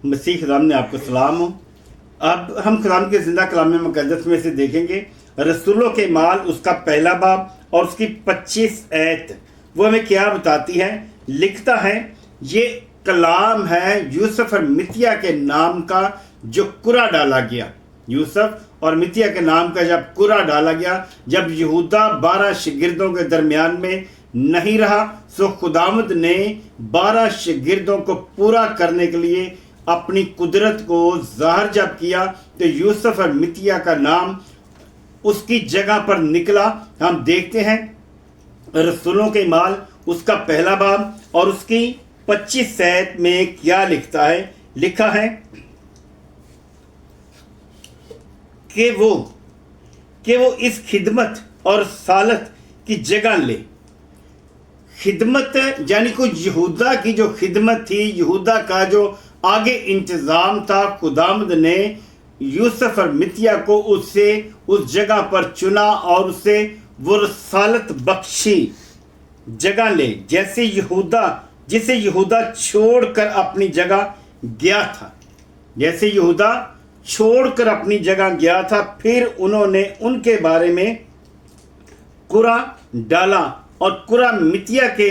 مسیح خدا نے آپ کو سلام ہو۔ اب ہم خدا کے زندہ کلام مقدس میں سے دیکھیں گے رسولوں کے مال، اس کا پہلا باب اور اس کی 25 آیت وہ ہمیں کیا بتاتی ہے۔ لکھتا ہے یہ کلام ہے یوسف اور متیا کے نام کا جو کرا ڈالا گیا۔ یوسف اور متیا کے نام کا جب کرا ڈالا گیا، جب یہودا 12 شاگردوں کے درمیان میں نہیں رہا، سو خداوند نے 12 شاگردوں کو پورا کرنے کے لیے اپنی قدرت کو ظاہر جب کیا تو یوسف اور متیا کا نام اس کی جگہ پر نکلا۔ ہم دیکھتے ہیں رسولوں کے مال اس کا پہلا باب اور اس کی 25 آیت میں کیا لکھتا ہے۔ لکھا ہے کہ وہ اس خدمت اور رسالت کی جگہ لے۔ خدمت یعنی کوئی یہودا کی جو خدمت تھی، یہودا کا جو آگے انتظام تھا، خداوند نے یوسف اور متیا کو اس جگہ پر چنا اور اسے وہ رسالت بخشی۔ جگہ لے جیسے جسے یہودا چھوڑ کر اپنی جگہ گیا تھا، جیسے یہودا چھوڑ کر اپنی جگہ گیا تھا، پھر انہوں نے ان کے بارے میں کرا ڈالا اور کرا متیا کے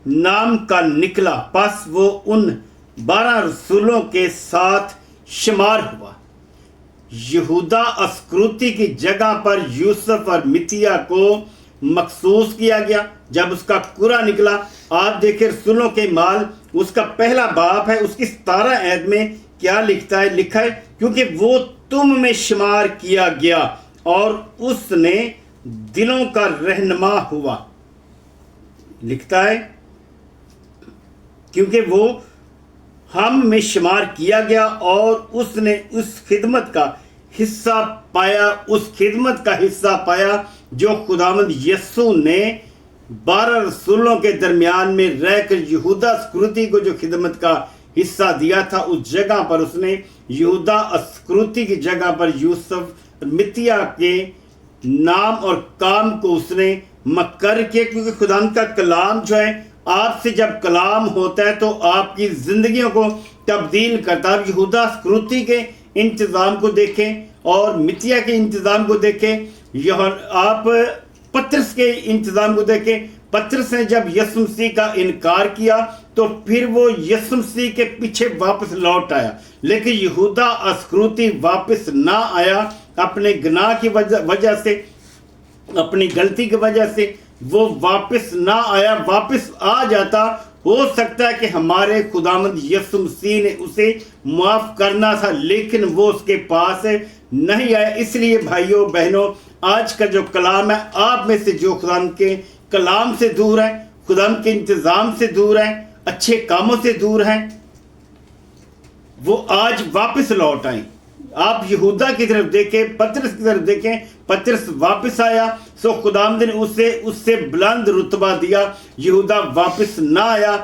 نام کا نکلا، پس وہ ان 12 رسولوں کے ساتھ شمار ہوا۔ یہودا اسکروتی کی جگہ پر یوسف اور متیا کو مخصوص کیا گیا جب اس کا کرا نکلا۔ آپ دیکھیں رسولوں کے مال اس کا پہلا باب ہے، اس کی 17 آیت میں کیا لکھتا ہے۔ لکھا ہے کیونکہ وہ تم میں شمار کیا گیا اور اس نے دلوں کا رہنما ہوا۔ لکھتا ہے کیونکہ وہ ہم میں شمار کیا گیا اور اس نے اس خدمت کا حصہ پایا جو خداوند یسوع نے 12 رسولوں کے درمیان میں رہ کر یہودا اسکروتی کو جو خدمت کا حصہ دیا تھا، اس جگہ پر اس نے یہودا اسکروتی کی جگہ پر یوسف متیا کے نام اور کام کو اس نے مقرر کیا، کیونکہ خداوند کا کلام جو ہے آپ سے جب کلام ہوتا ہے تو آپ کی زندگیوں کو تبدیل کرتا ہے۔ یہودا اسکروتی کے انتظام کو دیکھیں اور متیا کے انتظام کو دیکھیں، آپ پطرس کے انتظام کو دیکھیں۔ پطرس نے جب یسوع مسیح کا انکار کیا تو پھر وہ یسوع مسیح کے پیچھے واپس لوٹ آیا، لیکن یہودا اسکروتی واپس نہ آیا اپنے گناہ کی وجہ سے، اپنی غلطی کی وجہ سے وہ واپس نہ آیا۔ واپس آ جاتا ہو سکتا ہے کہ ہمارے خداوند یسوع مسیح نے اسے معاف کرنا تھا، لیکن وہ اس کے پاس نہیں آیا۔ اس لیے بھائیوں بہنوں، آج کا جو کلام ہے، آپ میں سے جو خداوند کے کلام سے دور ہیں، خداوند کے انتظام سے دور ہیں، اچھے کاموں سے دور ہیں، وہ آج واپس لوٹ آئیں۔ آپ یہودا کی طرف دیکھیں، پطرس کی طرف دیکھیں، پطرس واپس آیا، سو خداوند نے اس سے بلند رتبہ دیا۔ یہودا واپس نہ آیا،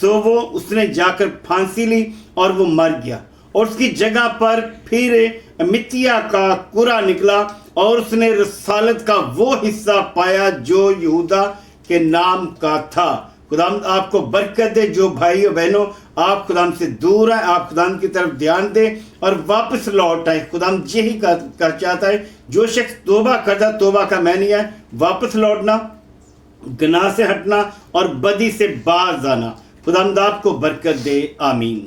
سو اس نے جا کر پھانسی لی اور وہ مر گیا، اور اس کی جگہ پر پھر متیا کا کرا نکلا اور اس نے رسالت کا وہ حصہ پایا جو یہودا کے نام کا تھا۔ خداوند آپ کو برکت دے۔ جو بھائی و بہنوں آپ خداوند سے دور ہیں، آپ خداوند کی طرف دھیان دیں اور واپس لوٹ آئیں۔ خداوند یہی چاہتا ہے، جو شخص توبہ کرتا، توبہ کا معنی ہے واپس لوٹنا، گناہ سے ہٹنا اور بدی سے باز آنا۔ خداوند آپ کو برکت دے، آمین۔